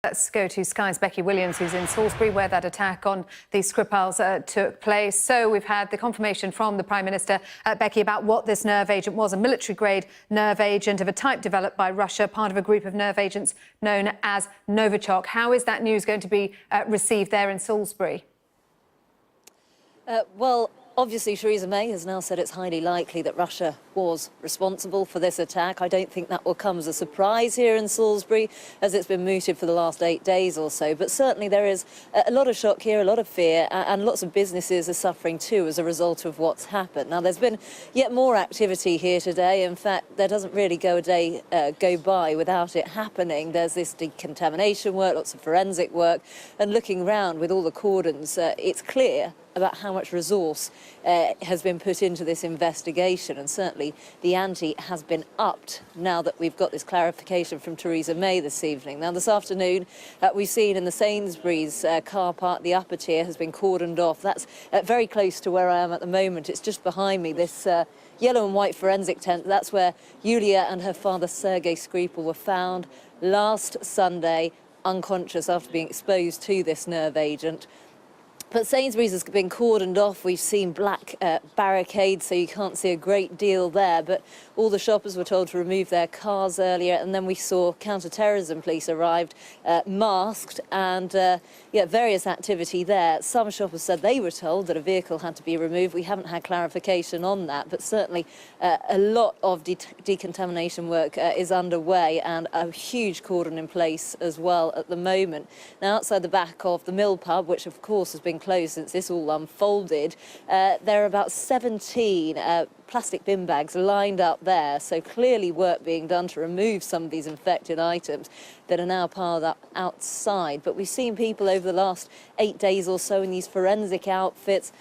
Let's go to Sky's Becky Williams, who's in Salisbury, where that attack on the Skripals took place. So we've had the confirmation from the Prime Minister, Becky, about what this nerve agent was, a military-grade nerve agent of a type developed by Russia, part of a group of nerve agents known as Novichok. How is that news going to be received there in Salisbury? Well, obviously, Theresa May has now said it's highly likely that Russia was responsible for this attack. I don't think that will come as a surprise here in Salisbury, as it's been mooted for the last 8 days or so. But certainly there is a lot of shock here, a lot of fear, and lots of businesses are suffering too as a result of what's happened. Now, there's been yet more activity here today. In fact, there doesn't really go a day go by without it happening. There's this decontamination work, lots of forensic work, and looking around with all the cordons, it's clear about how much resource has been put into this investigation, and certainly the ante has been upped now that we've got this clarification from Theresa May this evening. Now, this afternoon, we've seen in the Sainsbury's car park, the upper tier has been cordoned off. That's very close to where I am at the moment. It's just behind me, this yellow and white forensic tent. That's where Yulia and her father, Sergei Skripal, were found last Sunday, unconscious after being exposed to this nerve agent. But Sainsbury's has been cordoned off. We've seen black barricades, so you can't see a great deal there. But all the shoppers were told to remove their cars earlier. And then we saw counter-terrorism police arrived, masked, and various activity there. Some shoppers said they were told that a vehicle had to be removed. We haven't had clarification on that, but certainly a lot of decontamination work is underway, and a huge cordon in place as well at the moment. Now, outside the back of the Mill pub, which of course has been closed since this all unfolded, there are about 17 plastic bin bags lined up there, so clearly work being done to remove some of these infected items that are now piled up outside. But we've seen people over the last 8 days or so in these forensic outfits.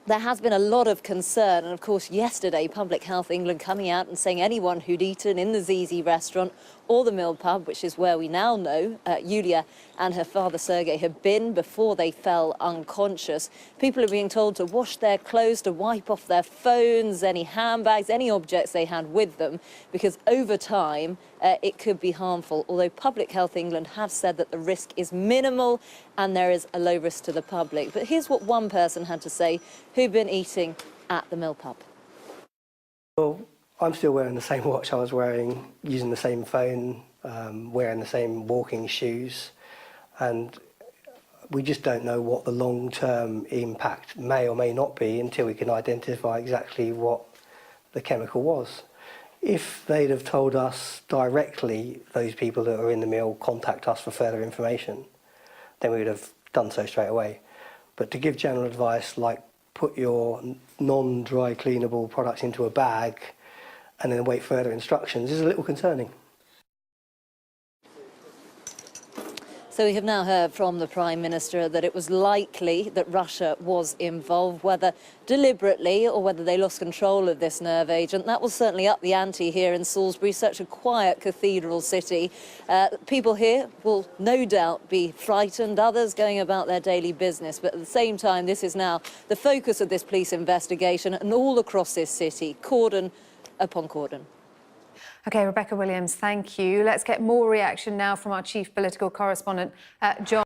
There has been a lot of concern, and of course yesterday Public Health England coming out and saying anyone who'd eaten in the ZZ restaurant or the Mill pub, which is where we now know Yulia and her father Sergei had been before they fell unconscious. People are being told to wash their clothes, to wipe off their phones, any handbags, any objects they had with them, because over time it could be harmful. Although Public Health England have said that the risk is minimal and there is a low risk to the public. But here's what one person had to say who'd been eating at the Mill pub. Well, I'm still wearing the same watch I was wearing, using the same phone, wearing the same walking shoes, and we just don't know what the long-term impact may or may not be until we can identify exactly what the chemical was. If they'd have told us directly, those people that are in the mill, contact us for further information, then we would have done so straight away. But to give general advice like put your non-dry cleanable products into a bag and then wait further instructions is a little concerning. So we have now heard from the Prime Minister that it was likely that Russia was involved, whether deliberately or whether they lost control of this nerve agent. That will certainly up the ante here in Salisbury, such a quiet cathedral city. People here will no doubt be frightened, others going about their daily business. But at the same time, this is now the focus of this police investigation, and all across this city, cordon upon cordon. OK, Rebecca Williams, thank you. Let's get more reaction now from our chief political correspondent, John.